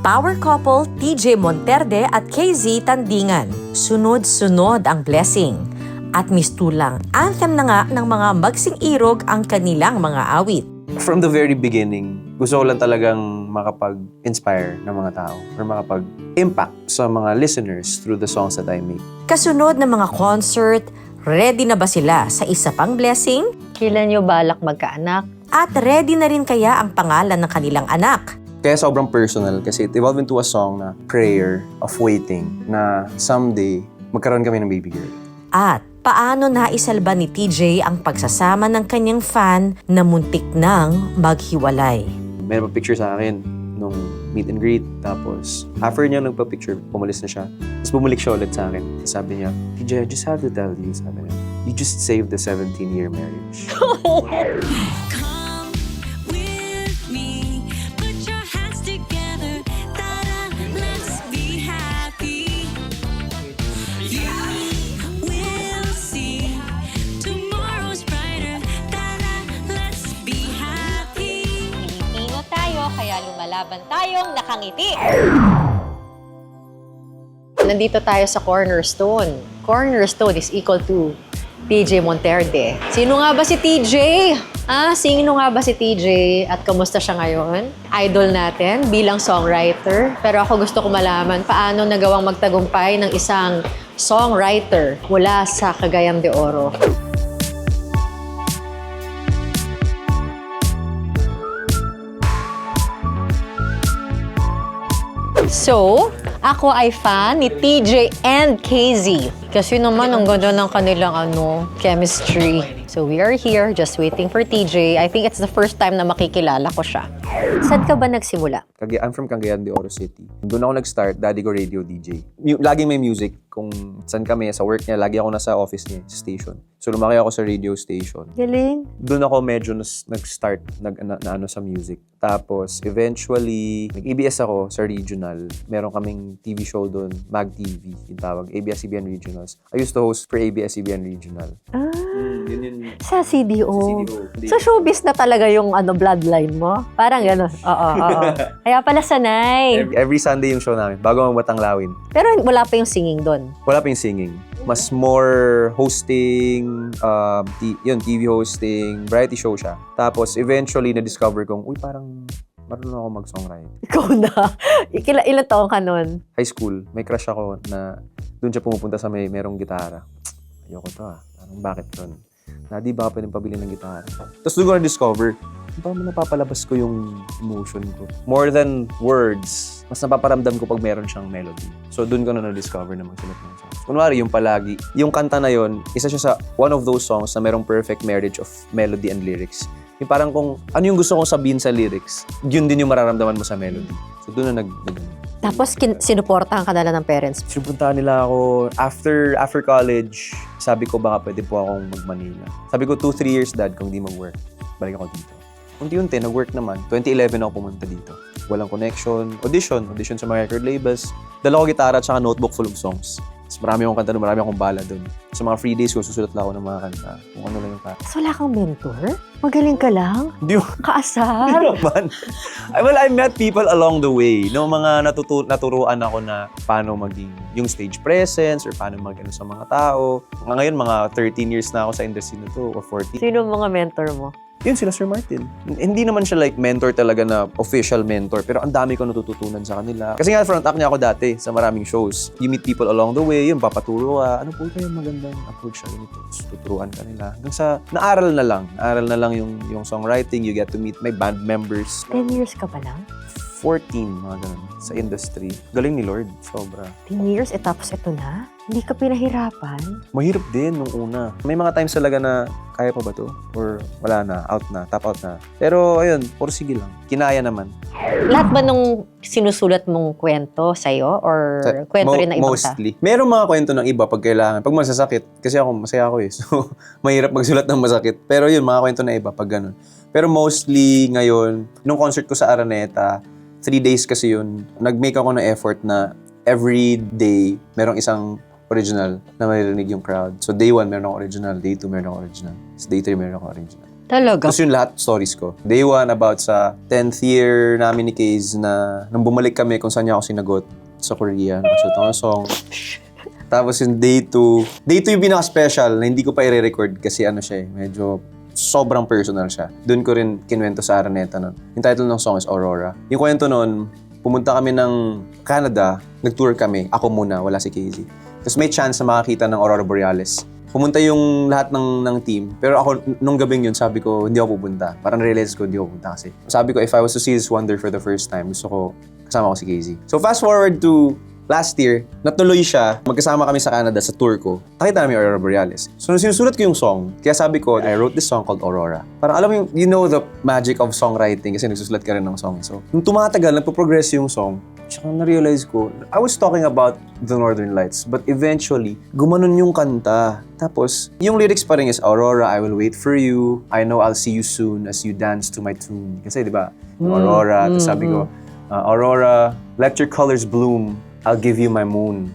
power couple TJ Monterde at KZ Tandingan. Sunod-sunod ang blessing. At mistulang anthem na nga ng mga magsing-irog ang kanilang mga awit. From the very beginning, gusto ko lang talagang makapag-inspire ng mga tao or makapag-impact sa mga listeners through the songs that I make. Kasunod ng mga concert, ready na ba sila sa isa pang blessing? Kailan nyo balak magkaanak? At ready na rin kaya ang pangalan ng kanilang anak? Kaya sobrang personal kasi it evolved into a song na prayer of waiting na someday magkaroon kami ng baby girl. At paano naisalba ni TJ ang pagsasama ng kanyang fan na muntik nang maghiwalay? May picture sa akin nung meet and greet. Tapos, after niya nagpa-picture, pumalis na siya. Tapos bumalik siya ulit sa akin. Sabi niya, TJ, I just have to tell you, sabi niya, you just saved the 17-year marriage. Come with me, put your hands together, ta-da, let's be happy. You will see tomorrow's brighter, ta-da, let's be happy. Pilipino tayo, kaya lumalaban tayong nakangiti. Nandito tayo sa Cornerstone. Cornerstone is equal to TJ Monterde. Sino nga ba si TJ? Sino nga ba si TJ at kamusta siya ngayon? Idol natin bilang songwriter. Pero ako gusto ko malaman paano nagawang magtagumpay ng isang songwriter mula sa Cagayan de Oro. So, ako ay fan ni TJ and KZ. Kasi naman, ang ganda ng kanilang chemistry. So, we are here just waiting for TJ. I think it's the first time na makikilala ko siya. Saan ka ba nagsimula? I'm from Cagayan de Oro City. Doon ako nag-start, daddy ko radio DJ. Laging may music. Kung saan kami, sa work niya, lagi ako nasa office niya, sa station. So lumaki ako sa radio station. Galing. Doon ako medyo nag-start na sa music. Tapos eventually, nag-ABS ako sa regional. Meron kaming TV show doon, Mag TV, yung tawag, ABS-CBN Regionals. I used to host for ABS-CBN Regional. Yun. Sa CDO. Hindi. Sa showbiz na talaga yung bloodline mo? Parang gano'n. Oo. Kaya pala sanay. Every Sunday yung show namin, bago magbatang lawin. Pero wala pa yung singing doon. Wala pa yung singing. Mas more hosting, TV hosting, variety show siya. Tapos eventually, na-discover kong, uy, parang marunong ako mag-songwrite. Ikaw na. Ilan taong ka nun? High school, may crush ako na doon siya pumupunta sa merong gitara. Ayoko to Parang bakit doon? Di ba pwedeng pabili ng gitara? Tapos doon ko na-discover, paano napapalabas ko yung emotion ko? More than words, mas napaparamdam ko pag meron siyang melody. So doon ko na-discover na magsulat ng songs. Kunwari, yung palagi, yung kanta na yon, isa siya sa one of those songs na merong perfect marriage of melody and lyrics. Yung parang kung ano yung gusto kong sabihin sa lyrics, yun din yung mararamdaman mo sa melody. So doon na Tapos sinuportahan ka nila ng parents. Sinupuntahan nila ako after college. Sabi ko baka pwede po akong mag-Manila. Sabi ko 2-3 years dad kung di mag-work. Balik ako dito. Unti-unti, nag-work naman. 2011 ako pumunta dito. Walang connection. Audition sa mga record labels. Dala ko gitara at saka notebook full of songs. Mas marami akong kanta doon, marami akong bala doon. Sa mga free days ko, susulat lang ako ng mga kanta. Kung ano lang yung kanta. So wala kang mentor? Magaling ka lang? Hindi Kaasar? naman. Well, I met people along the way. No, mga naturuan ako na paano maging yung stage presence or paano mag-ano sa mga tao. Ngayon, mga 13 years na ako sa industry na to, or 14. Sino ang mga mentor mo? Yun sila Sir Martin. Hindi naman siya like mentor talaga na official mentor, pero ang dami ko natututunan sa kanila. Kasi nga front act niya ako dati sa maraming shows. You meet people along the way, yun, papaturo ka. Ano po kayo magandang approach sa ganito? Tuturuan ka nila. Hanggang sa naaral na lang yung songwriting. You get to meet my band members. 10 years ka pa lang? 14, mga ganun, sa industry. Galing ni Lord, sobra. 10 years, tapos ito na? Hindi ka pinahirapan? Mahirap din nung una. May mga times talaga na, kaya pa ba to? Or wala na, tap out na. Pero ayun, sige lang. Kinaya naman. Lahat ba nung sinusulat mong kwento sa'yo? Or kwento rin na ibang mostly. Merong mga kwento ng iba pag kailangan. Pag masasakit, kasi masaya ako So, mahirap magsulat ng masakit. Pero yun, mga kwento na iba pag ganun. Pero mostly ngayon, nung concert ko sa Araneta, 3 days kasi yun, nag-make ako ng effort na every day, merong isang original na maririnig yung crowd. So day 1, meron akong original. Day 2, meron akong original. So day 3, meron akong original. Talaga? Tapos yun lahat stories ko. Day 1 about sa 10th year namin ni Kaze na nung bumalik kami kung saan niya ako sinagot sa Korea. Nakasuot ako ng song. Tapos yung day 2. Day 2 yung pinaka-special na hindi ko pa i-record kasi ano siya medyo sobrang personal siya. Doon ko rin kinwento sa Araneta nun. Yung title ng song is Aurora. Yung kwento nun, pumunta kami ng Canada, nag-tour kami. Ako muna, wala si Casey. Tapos may chance na makakita ng Aurora Borealis. Pumunta yung lahat ng team. Pero ako, nung gabing yun, sabi ko, hindi ako pupunta. Parang realize ko, hindi ako pupunta kasi. Sabi ko, if I was to see this wonder for the first time, gusto ko, kasama ko si Casey. So fast forward to last year, natuloy siya. Magkasama kami sa Canada sa tour ko. Nakita namin yung Aurora Borealis. So sinusulat ko yung song. Kaya sabi ko, I wrote this song called Aurora. Parang alam mo yung, you know the magic of songwriting kasi nagsusulat ka rin ng song. So nung tumatagal, nagpo-progress yung song. Tsaka na-realize ko, I was talking about the Northern Lights, but eventually, gumanon yung kanta. Tapos, yung lyrics pa rin is, Aurora, I will wait for you. I know I'll see you soon as you dance to my tune. Kasi, di ba, Aurora. Tapos sabi ko, Aurora, let your colors bloom. I'll give you my moon.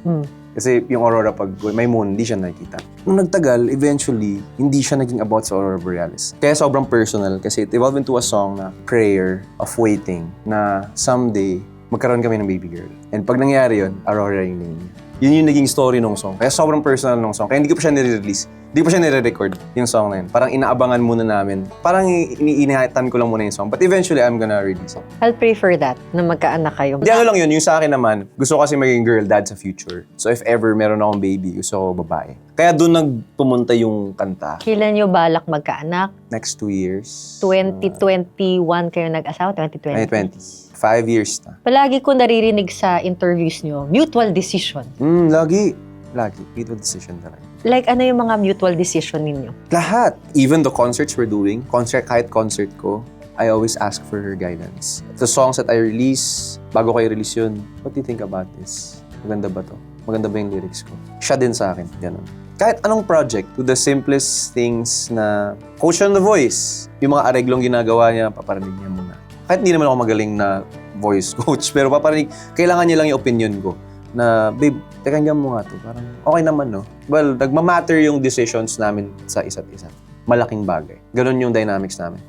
Kasi yung Aurora, pag may moon, hindi siya nakikita. Nung nagtagal, eventually, hindi siya naging about sa Aurora Borealis. Kaya sobrang personal kasi it evolved into a song na prayer of waiting na someday, magkaroon kami ng baby girl. And pag nangyari yun, Aurora yung name niya. Yun yung naging story ng song. Kaya sobrang personal ng song. Kaya hindi ko pa siya nire-release. Hindi ko pa siya nire-record yung song na yun. Parang inaabangan muna namin. Parang iniinihatan ko lang muna yung song. But eventually, I'm gonna release it. I'll pray for that, na magkaanak kayo. Hindi, ano lang yun. Yung sa akin naman, gusto ko kasi maging girl dad sa future. So if ever meron akong baby, gusto ko babae. Kaya doon nagpumunta yung kanta. Kailan nyo balak magkaanak? Next 2 years. 2021 kayo nag-asawa? 2020? 2020. 5 years na. Palagi ko naririnig sa interviews nyo, mutual decision. Lagi. Mutual decision talaga. Like, ano yung mga mutual decision ninyo? Lahat. Even the concerts we're doing, kahit concert ko, I always ask for her guidance. The songs that I release, bago ko i-release yun, what do you think about this? Maganda ba to? Maganda ba yung lyrics ko? Siya din sa akin. Ganun. Kahit anong project, to the simplest things na coach on the voice, yung mga areglong ginagawa niya, paparinig niya muna. Kahit hindi naman ako magaling na voice coach, pero paparinig, kailangan niya lang yung opinion ko. Na, babe, tekanggan mo nga to. Parang, okay naman, no? Well, nagmamatter yung decisions namin sa isa't isa. Malaking bagay. Ganon yung dynamics namin.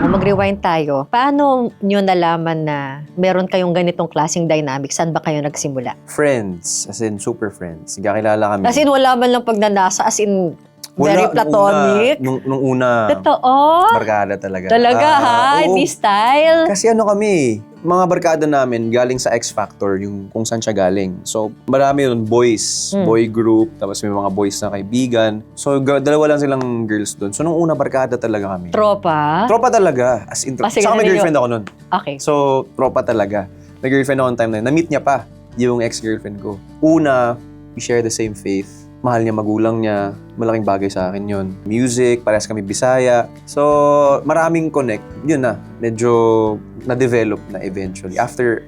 Mag-rewind tayo. Paano nyo nalaman na meron kayong ganitong klaseng dynamics? Saan ba kayo nagsimula? Friends, as in super friends. Nagkakilala kami. As in, wala man lang pagnanasa. As in, very platonic. Nung una, Totoo? barkada talaga. Talaga, ha? Oo. Hindi style? Kasi ano kami, mga barkada namin galing sa X Factor, yung kung saan siya galing. So, marami yun, boys, boy group, tapos may mga boys na kaibigan. So, dalawa lang silang girls doon. So, nung una, barkada talaga kami. Tropa? Tropa talaga. As in, Kasi saka may ganun girlfriend ako nun. Okay. So, tropa talaga. May girlfriend ako noong time na yun. Na-meet niya pa yung ex-girlfriend ko. Una, we share the same faith. Mahal niya magulang niya. Malaking bagay sa akin yun. Music, parehas kami Bisaya. So, maraming connect. Yun na. Medyo na-develop na eventually. After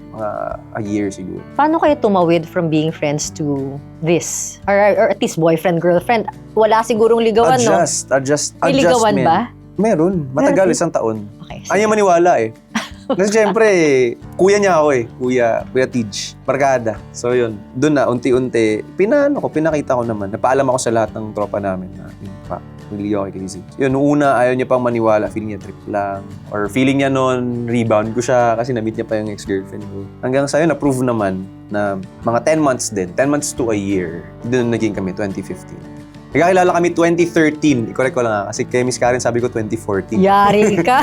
a year siguro. Paano kayo tumawid from being friends to this? Or at least boyfriend, girlfriend? Wala sigurong ligawan, no? Adjustment. May ligawan ba? Meron. Matagal, 1 taon. Okay. Ayaw maniwala eh. Kasi syempre, kuya niya ako eh. Kuya Tej. Barkada. So yun, doon na, unti-unti, pinakita ko naman. Napaalam ako sa lahat ng tropa namin na, yun pa, hindi ako kay Casey. Yun, noong una, ayaw niya pang maniwala. Feeling niya trip lang. Or feeling niya noon, rebound ko siya kasi na-meet niya pa yung ex-girlfriend ko. Hanggang sa'yo, na-prove naman na mga 10 months din, 10 months to a year, doon naging kami, 2015. Nagkakilala kami 2013. I-correct ko lang nga. Kasi kay Miss Karen sabi ko 2014. Yari ka.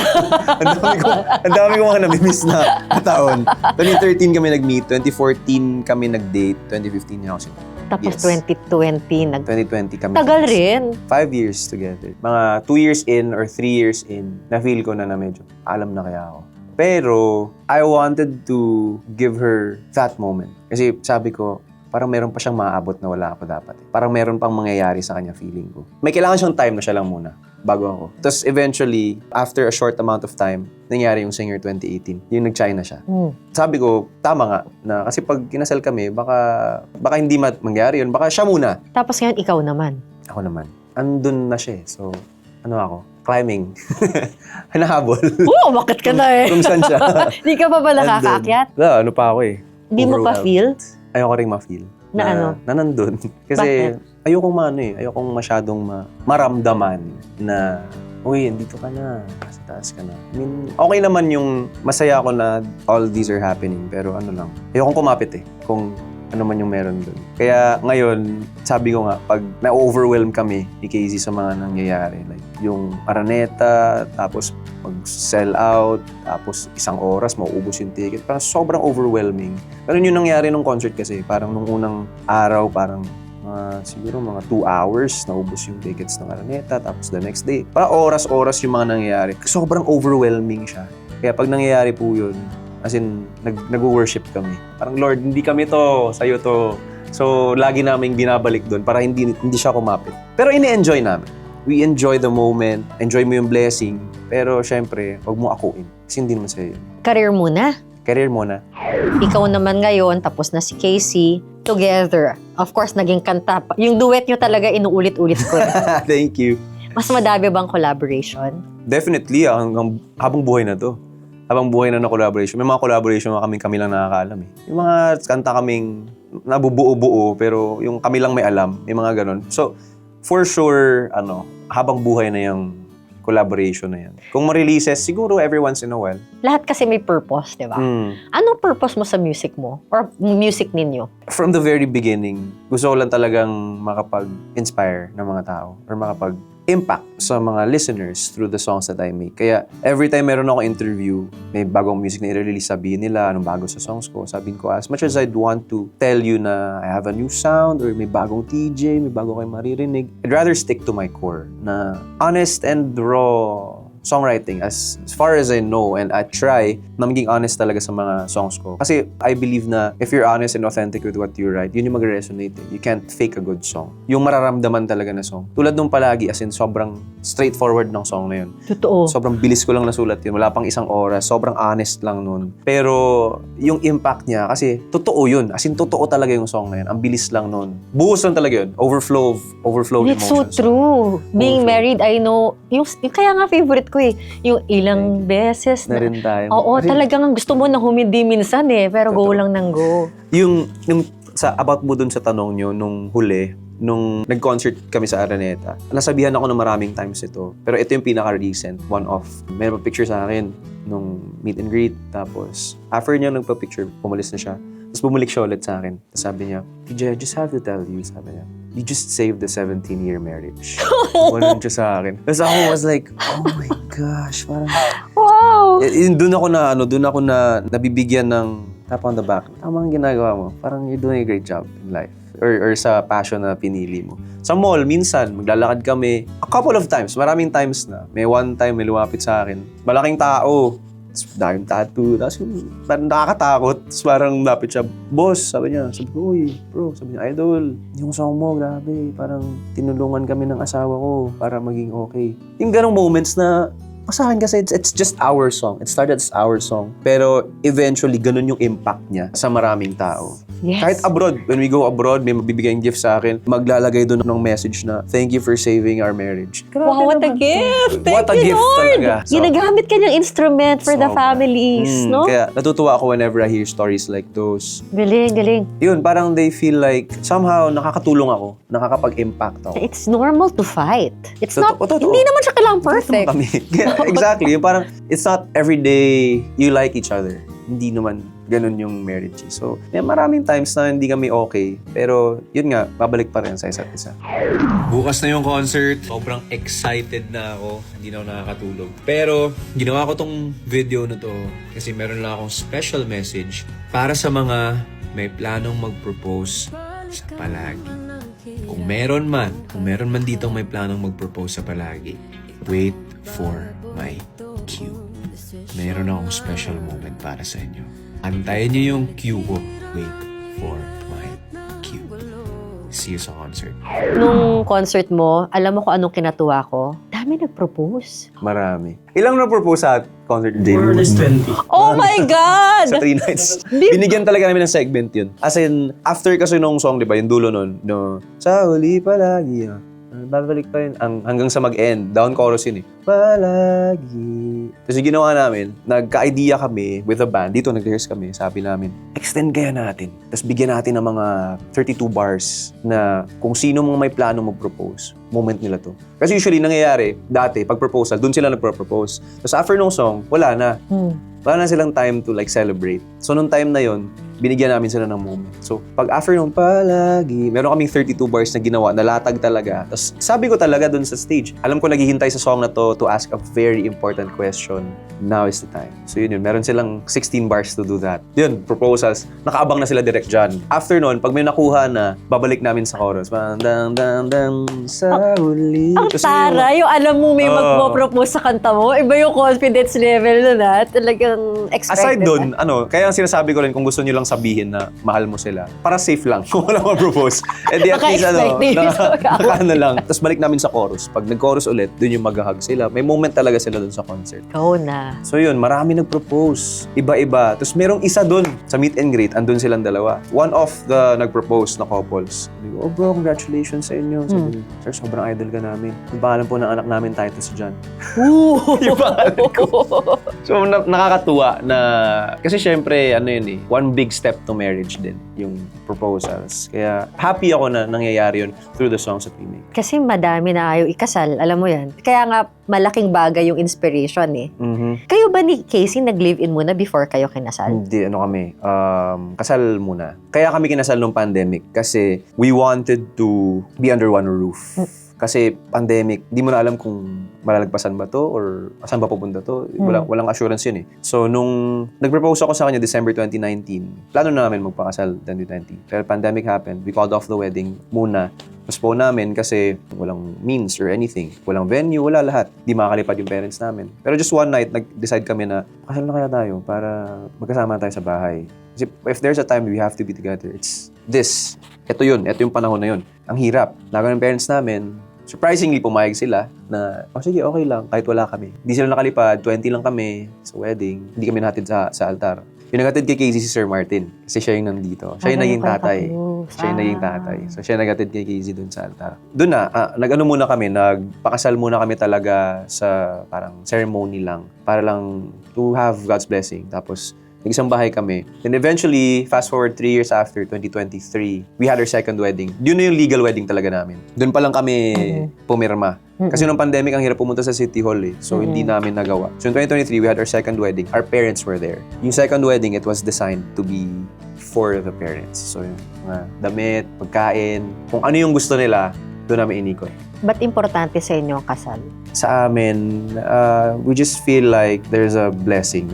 ang dami ko mga nabimiss na taon. 2013 kami nag-meet. 2014 kami nag-date. 2015 niya ako siya. Tapos Yes. 2020, 2020 kami. Tagal rin. 5 years together. Mga 2 years in or 3 years in, na-feel ko na medyo alam na kaya ako. Pero, I wanted to give her that moment. Kasi sabi ko, parang meron pa siyang maaabot na wala ako dapat. Parang meron pang mangyayari sa kanya, feeling ko. May kailangan siyang time na siya lang muna, bago ako. Tapos eventually, after a short amount of time, nangyari yung Singer 2018. Yung nag-China siya. Sabi ko, tama nga, na kasi pag kinasal kami, baka hindi mangyari yun. Baka siya muna. Tapos ngayon, ikaw naman. Ako naman. Andun na siya eh. So, ano ako? Climbing. Hinahabol. Oo, bakit ka na eh? Kung saan siya. Hindi ka pa ba nakakaakyat? Wala, ano pa ako eh. Hindi mo pa Overwhelmed. feel? Ayoko rin ma-feel. Na ano? Na nandun. Kasi ayokong masyadong maramdaman na uy, andito ka na, nasa taas ka na. I mean, okay naman yung masaya ako na all these are happening, pero ano lang, ayokong kumapit kung ano man yung meron dun. Kaya ngayon, sabi ko nga, pag na-overwhelm kami ni Casey sa mga nangyayari, like yung Araneta, tapos mag-sell out, tapos isang oras, mauubos yung ticket, parang sobrang overwhelming. Pero yung nangyari nung concert kasi, parang nung unang araw, parang siguro mga 2 hours, naubos yung tickets ng Araneta, tapos the next day, parang oras-oras yung mga nangyayari. Sobrang overwhelming siya. Kaya pag nangyayari po yun, as in, nag-worship kami. Parang, Lord, hindi kami to, sa'yo to. So, lagi naming binabalik doon para hindi siya kumapit. Pero ini-enjoy namin. We enjoy the moment, enjoy mo yung blessing, pero syempre, huwag mo akuin. Kasi hindi naman sa'yo yun. Career muna. Career muna. Ikaw naman ngayon, tapos na si Casey, together. Of course, naging kanta pa. Yung duet nyo talaga, inuulit-ulit ko. Thank you. Mas madami bang collaboration? Definitely, habang buhay na to. Habang buhay na collaboration. May mga collaboration kami lang nakakaalam eh. Yung mga kanta kaming nabubuo-buo, pero yung kami lang may alam. May mga ganon. So, for sure, habang buhay na yung collaboration na yan. Kung ma-releases, siguro every once in a while. Lahat kasi may purpose, di ba? Anong purpose mo sa music mo? Or music ninyo? From the very beginning, gusto ko lang talagang makapag-inspire ng mga tao or makapag-impact sa mga listeners through the songs that I make. Kaya every time meron ako interview, may bagong music na i-release, sabihin nila anong bago sa songs ko. Sabihin ko, as much as I'd want to tell you na I have a new sound or may bagong TJ, may bago kayo maririnig, I'd rather stick to my core na honest and raw songwriting as far as I know, and I try na maging honest talaga sa mga songs ko. Kasi I believe na if you're honest and authentic with what you write, yun yung mag-resonate. You can't fake a good song. Yung mararamdaman talaga na song. Tulad nung Palagi, as in sobrang straightforward ng song na yun. Totoo. Sobrang bilis ko lang nasulat yun. Wala pang 1 oras. Sobrang honest lang nun. Pero yung impact niya, kasi totoo yun. As in, totoo talaga yung song na yun. Ang bilis lang nun. Buhos lang talaga yun. Overflow And it's so emotions. true. Being Overflow. married, I know, yung kaya nga favorite ko yung ilang beses Na rin tayo. Oo, Kasi talagang gusto mo na humindi minsan pero go Totoo. lang ng go. yung sa about mo dun sa tanong nyo, nung huli, nung nag-concert kami sa Araneta, nasabihan ako ng maraming times ito. Pero ito yung pinaka-recent, one-off. May picture sa akin nung meet and greet. Tapos, after niya nagpa-picture, pumalis na siya. Tapos bumalik siya ulit sa akin. Tapos sabi niya, TJ, I just have to tell you, sabi niya, you just saved the 17-year marriage. Walang siya sa akin. Tapos ako was like, oh my gosh, parang... Wow! Doon ako na nabibigyan ng tap on the back. Tama ang ginagawa mo. Parang you're doing a great job in life. Or sa passion na pinili mo. Sa mall, minsan, maglalakad kami. A couple of times, maraming times na. May one time, may lumapit sa akin. Malaking tao. Tapos daming tattoo. Tapos parang nakakatakot. Tapos parang lapit siya, boss, sabi niya. Sabi ko, uy, bro, sabi niya, idol, yung song mo, grabe. Parang tinulungan kami ng asawa ko para maging okay. Yung ganong moments na, sa akin kasi, it's just our song. It started as our song. Pero eventually, ganun yung impact niya sa maraming tao. Yes. Kahit abroad, when we go abroad, may mabibigay gift sa akin, maglalagay doon ng message na, thank you for saving our marriage. Wow, what a gift! What a Thank you, gift Lord! talaga. So, Ginagamit ka niyang instrument for the sobra. families, no? Kaya natutuwa ako whenever I hear stories like those. Galing, galing. Yun, parang they feel like somehow nakakatulong ako, nakakapag-impact ako. It's normal to fight. It's not, Totoo. hindi naman siya kailangang perfect. Kami. Exactly. Yung parang, it's not every day you like each other. Hindi naman ganun yung marriage. So, may maraming times na hindi kami okay. Pero, yun nga, babalik pa rin sa isa't isa. Bukas na yung concert. Sobrang excited na ako. Hindi na ako nakakatulog. Pero, ginawa ko tong video na to kasi meron lang akong special message para sa mga may planong mag-propose sa Palagi. Kung meron man ditong may planong mag-propose sa Palagi, wait for my cue. Meron akong special moment para sa inyo. Antayin niyo yung cue ko. Wait for my cue. See you sa concert. Nung concert mo, alam mo kung anong kinatuwa ko? Dami nag-propose. Marami. Ilang na-propose sa concert, Jay? More or less 20. Oh my God! Sa 3 nights. Binigyan talaga namin ng segment yun. As in, after kasi nung song, di ba, yung dulo nun, no, sa huli palagi, Babalik pa rin. Hanggang sa mag-end. Down chorus yun eh. Palagi. Tapos yung ginawa namin, nagka-idea kami with the band. Dito nag-rehearse kami. Sabi namin, extend kaya natin. Tapos bigyan natin ng mga 32 bars na kung sino mong may plano mag-propose, moment nila to. Kasi usually nangyayari, dati, pag proposal, dun sila nagpro-propose. Tapos after nung song, wala na. Wala na silang time to like celebrate. So nung time na yon, binigyan namin sila ng moment. So pag after nung palagi, meron kaming 32 bars na ginawa, nalatag talaga. Tapos sabi ko talaga dun sa stage, alam ko naghihintay sa song na to ask a very important question. Now is the time. So yun. Meron silang 16 bars to do that. Yun, proposals. Nakaabang na sila direct dyan. After nun, pag may nakuha na, babalik namin sa chorus. Dang, dang, dang, sa huli. Ang Kasi tara, yung alam mo may Oo. magpo-propose sa kanta mo, iba yung confidence level nun ha. Talagang expected. aside dun, kaya ang sinasabi ko rin kung gusto nyo lang sabihin na mahal mo sila, para safe lang kung wala mag-propose. Eh di at least naka lang. Tapos balik namin sa chorus. Pag nag-chorus ulit, dun yung mag-hug sila. May moment talaga sila dun sa concert. Go na. So yun, marami nag-propose. Iba-iba. Tapos merong isa dun sa meet and greet, andun silang dalawa. One of the nag-propose na couples. Sabi ko, oh bro, congratulations sa inyo. Sabi ko, sir, sobrang idol ka namin. Yung pangalan po ng anak namin, Titus John. Yung pangalan ko. So nakakatuwa na, kasi syempre, yun one big step to marriage din, yung proposals. Kaya happy ako na nangyayari yun through the songs that we make. Kasi madami na ayaw ikasal, alam mo yan. Kaya nga, malaking bagay yung inspiration eh. Kayo ba ni Casey nag-live-in muna before kayo kinasal? Hindi, kami, kasal muna. Kaya kami kinasal nung pandemic kasi we wanted to be under one roof. Kasi pandemic, di mo na alam kung malalagpasan ba to or saan ba pupunta to. Walang assurance yun eh. So, nung nag-propose ako sa kanya December 2019, plano na namin magpakasal 2020. Pero pandemic happened, we called off the wedding muna. Postpone namin kasi walang means or anything. Walang venue, wala lahat. Di makakalipad yung parents namin. Pero just one night, nag-decide kami na pakasal na kaya tayo para magkasama tayo sa bahay. Kasi if there's a time we have to be together, it's this. Ito yun. Ito yung panahon na yun. Ang hirap. Naga ng parents namin, surprisingly, pumayag sila na, sige, okay lang, kahit wala kami. Hindi sila nakalipad, 20 lang kami sa wedding. Hindi kami nahatid sa altar. Yung naghatid kay Casey si Sir Martin, kasi siya yung nandito. Siya yung naging tatay. Siya yung naging tatay. So, siya naghatid kay Casey dun sa altar. Doon na, muna kami, nagpakasal muna kami talaga sa parang ceremony lang, para lang to have God's blessing. Tapos, nag-isang bahay kami. And eventually, fast forward 3 years after, 2023, we had our second wedding. Yun na yung legal wedding talaga namin. Doon pa lang kami pumirma. Kasi nung pandemic, ang hirap pumunta sa City Hall eh. So, hindi namin nagawa. So, in 2023, we had our second wedding. Our parents were there. Yung second wedding, it was designed to be for the parents. So, yung mga damit, pagkain, kung ano yung gusto nila, doon namin inikot. Ba't importante sa inyo ang kasal? Sa amin, we just feel like there's a blessing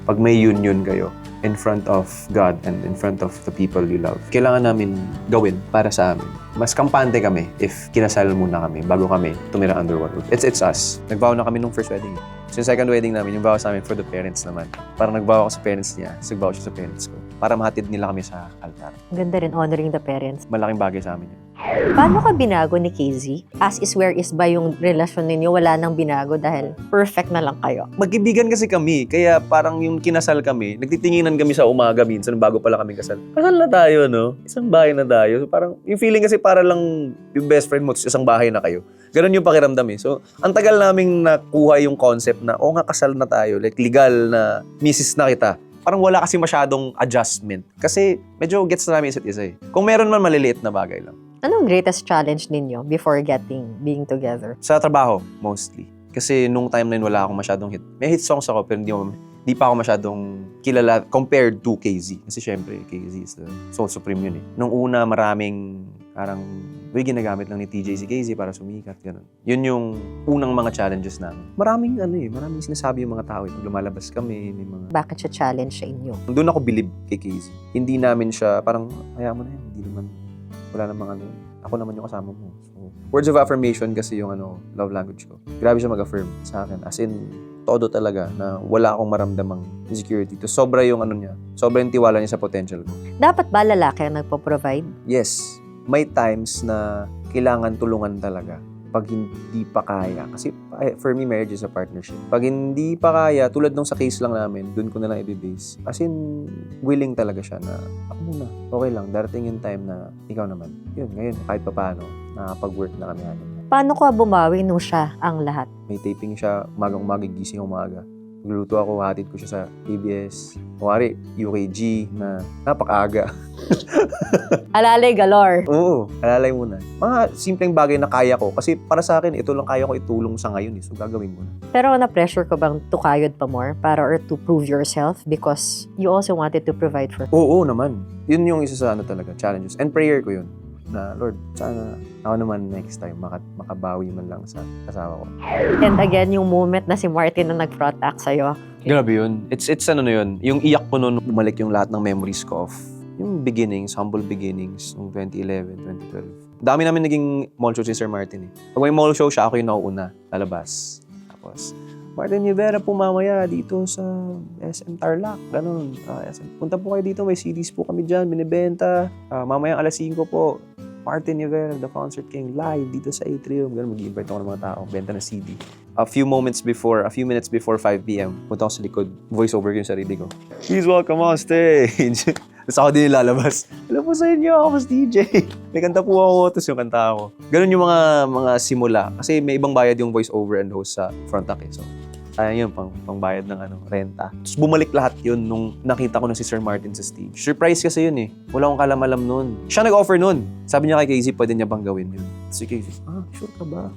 pag may union kayo in front of God and in front of the people you love. Kailangan namin gawin para sa amin. Mas kampante kami if kinasal muna kami bago kami tumira under one roof. It's us. Nagvow na kami nung first wedding. So yung second wedding namin, yung vow sa amin for the parents naman. Parang nagvow ako sa parents niya, nagvow siya sa parents ko. Para mahatid nila kami sa altar. Ganda rin honoring the parents. Malaking bagay sa amin yun. Paano ka binago ni Casey? As is where is ba yung relasyon ninyo? Wala nang binago dahil perfect na lang kayo. Magkibigan kasi kami, kaya parang yung kinasal kami, nagtitinginan kami sa umaga minsan bago pala kami kasal. Kasal na tayo, no? Isang bahay na tayo. So parang yung feeling kasi para lang yung best friend mo, isang bahay na kayo. Ganun yung pakiramdam eh. So, ang tagal naming nakuha yung concept na, nga, kasal na tayo. Like, legal na misis na kita. Parang wala kasi masyadong adjustment. Kasi medyo gets na namin isa't isa eh. Kung meron man maliliit na bagay lang. Anong greatest challenge ninyo before being together? Sa trabaho, mostly. Kasi nung time na yun, wala akong masyadong hit. May hit songs ako, pero hindi pa ako masyadong kilala compared to KZ. Kasi syempre, KZ is the soul supreme yun eh. Nung una, maraming parang ginagamit lang ni TJ si KZ para sumikat, gano'n. Yun yung unang mga challenges namin. Maraming sinasabi yung mga tao. Pag lumalabas kami, may mga... Bakit siya challenge sa inyo? Doon ako believe kay KZ. Hindi namin siya, parang, hayaan mo na yan. Hindi naman, wala namang ako naman yung kasama mo. So, words of affirmation kasi yung love language ko. Grabe siya mag-affirm sa akin. As in, todo talaga na wala akong maramdamang insecurity. To sobra yung sobra yung tiwala niya sa potential ko. Dapat ba lalaki ang nagpo-provide? Yes. May times na kailangan tulungan talaga pag hindi pa kaya. Kasi for me, marriage is a partnership. Pag hindi pa kaya, tulad nung sa case lang namin, dun ko na lang i-base. As in, willing talaga siya na, ako muna, okay lang, darating yung time na ikaw naman. Yun, ngayon, kahit pa paano, nakapag-work na kami natin. Paano ka bumawi nung siya ang lahat? May taping siya, umagang-umaga, gising umaga. Magluluto ako, hatid ko siya sa ABS. Kuwari, UKG na napakaaga. Alalay galore. Oo, alalay muna. Mga simpleng bagay na kaya ko. Kasi para sa akin, ito lang kaya ko itulong sa ngayon. So, gagawin mo na. Pero na-pressure ka bang tukayod pa more para or to prove yourself because you also wanted to provide for Oo naman. Yun yung isa sa talaga, challenges. And prayer ko yun. Na, Lord, sana ako naman next time makabawi man lang sa asawa ko. And again, yung moment na si Martin na nag-front act sa'yo. Grabe yun. It's ano na yun. Yung iyak ko noon, bumalik yung lahat ng memories ko of yung beginnings, humble beginnings, noong 2011, 2012. Dami namin naging mall show si Sir Martin eh. Pag may mall show siya, ako yung nauuna, lalabas. Tapos, Martin Rivera po mamaya dito sa SM Tarlac. Ganun. Punta po kayo dito, may CDs po kami dyan, binibenta. Mamaya alas 5 po, Martin Rivera, The Concert King, live dito sa Atrium. Ganun, mag-invite ako ng mga tao, benta na CD. A few minutes before 5 p.m., punta ako sa likod, voice over ko yung sarili ko. Please welcome on stage. Tapos ako din lalabas. Alam po sa inyo, ako mas DJ. May kanta po ako, tapos yung kanta ako. Ganun yung mga simula. Kasi may ibang bayad yung voice over and host sa front act eh. So, sayang yun, pangbayad ng renta. Tapos bumalik lahat yun nung nakita ko na si Sir Martin sa stage. Surprise kasi yun eh. Wala akong kalam-alam nun. Siya nag-offer nun. Sabi niya kay Casey, pwede niya bang gawin yun? Si Casey, sure ka ba?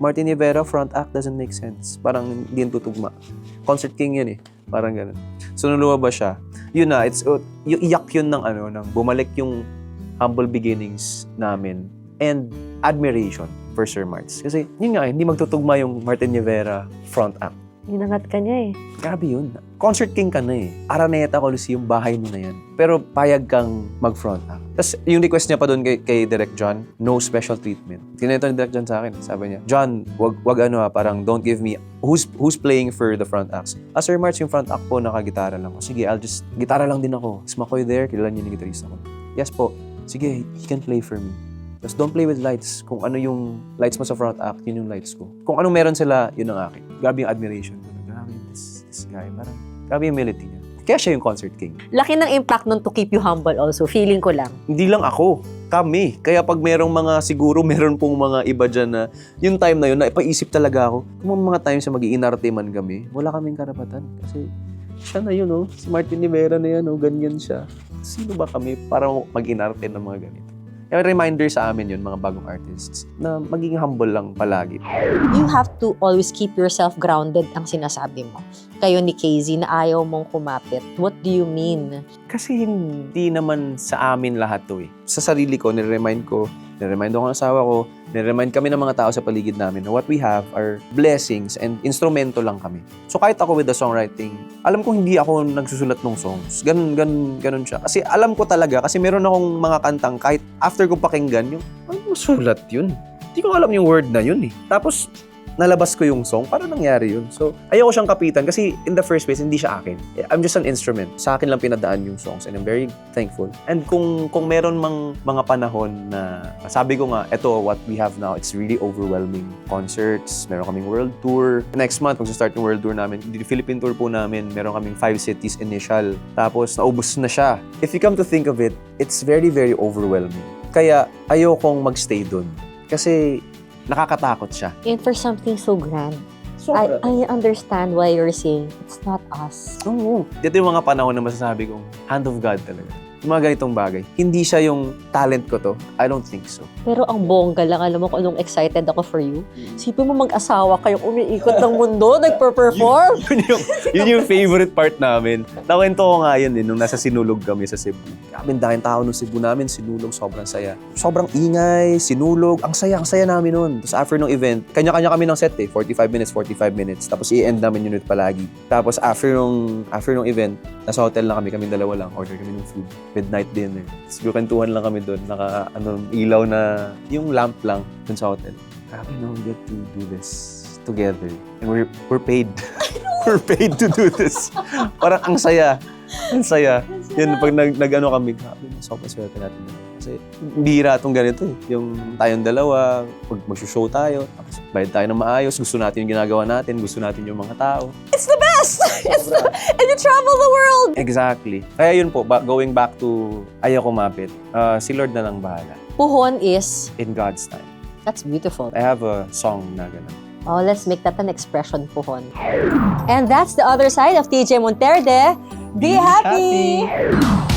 Martin Rivera, front act doesn't make sense. Parang hindi yan tutugma. Concert King yun eh. Parang ganun. So nung lumabas siya, yun na, yung iyak yun ng bumalik yung humble beginnings namin and admiration for Sir Marts. Kasi yun nga, hindi magtutugma yung Martin Rivera front act. Inangat ka niya eh. Grabe yun. Concert King ka na eh. Araneta Coliseum, bahay mo na yan. Pero payag kang mag-front act. Tapos yung request niya pa doon kay Direk John, no special treatment. Tinento ni Direk John sa akin. Sabi niya, John, wag parang don't give me, who's playing for the front acts? Sir March, yung front act po, naka-gitara lang. Sige, gitara lang din ako. Is Makoy there? Kilala niyo yung gitarista ko. Yes po. Sige, he can play for me. Tapos don't play with lights. Kung ano yung lights mo sa front act, yun yung lights ko. Kung anong meron sila, yun ang akin. Grabe yung admiration ko. Grabe this guy. Parang, grabe yung humility niya. Kaya siya yung Concert King. Laki ng impact nun to keep you humble also. Feeling ko lang. Hindi lang ako. Kami. Kaya pag merong meron pong mga iba dyan na, yung time na yun, naipaisip talaga ako. Kung mga times na mag-iinarte man kami, wala kaming karapatan. Kasi siya na yun, oh. Si Martin Rivera na yan, oh. Ganyan siya. Sino ba kami para mag-inarte ng mga ganito? Kaya reminder sa amin yun, mga bagong artists, na maging humble lang palagi. You have to always keep yourself grounded ang sinasabi mo. Kayo ni KZ na ayaw mong kumapit. What do you mean? Kasi hindi naman sa amin lahat to eh. Sa sarili ko, nire-remind ako ng asawa ko, nire-remind kami ng mga tao sa paligid namin na what we have are blessings and instrumento lang kami. So kahit ako with the songwriting, alam ko hindi ako nagsusulat ng songs. Ganun siya. Kasi alam ko talaga, kasi meron akong mga kantang kahit after ko pakinggan, yung, ano sulat yun? Hindi ko alam yung word na yun eh. Tapos, nalabas ko yung song, paano nangyari yun? So, ayoko siyang kapitan kasi in the first place, hindi siya akin. I'm just an instrument. Sa akin lang pinadaan yung songs and I'm very thankful. And kung meron mang mga panahon na, sabi ko nga, eto, what we have now, it's really overwhelming. Concerts, meron kaming world tour. Next month, mag-start yung world tour namin. The Philippine tour po namin, meron kaming 5 cities initial. Tapos, naubos na siya. If you come to think of it, it's very, very overwhelming. Kaya, ayokong magstay dun. Kasi, nakakatakot siya. And for something so grand, I understand why you're saying it's not us. Oo. Dito yung mga panahon na masasabi kong hand of God talaga. Yung mga ganitong bagay. Hindi siya yung talent ko to. I don't think so. Pero ang bongga lang, alam mo kung anong excited ako for you. Sipin mo mag-asawa kayong umiikot ng mundo, nagper-perform. yun yung favorite part namin. Nakwento ko nga yun nung nasa Sinulog kami sa Cebu. Grabe, dahil tao nung Cebu namin, Sinulog, sobrang saya. Sobrang ingay, Sinulog, ang saya namin nun. Tapos after nung event, kanya-kanya kami ng set eh, 45 minutes. Tapos i-end namin yun palagi. Tapos after nung event, nasa hotel na kami dalawa lang, order kami ng food. Midnight dinner. Siguro kantuhan lang kami doon. Ilaw na, yung lamp lang doon sa hotel. Grabe, no, we get to do this together. And we're paid. We're paid to do this. Parang ang saya. Ang saya. Yun, pag nag-ano kami, grabe, sobrang swerte natin. Kasi bihira itong ganito eh. Yung tayong dalawa, pag mag-show tayo, tapos bayad tayo ng maayos, gusto natin yung ginagawa natin, gusto natin yung mga tao. It's the best! And you travel the world! Exactly. Kaya yun po, going back to ayaw kumapit, si Lord na lang bahala. Puhon is, In God's time. That's beautiful. I have a song na ganun. Oh, let's make that an expression, Pohon. And that's the other side of TJ Monterde. Be happy!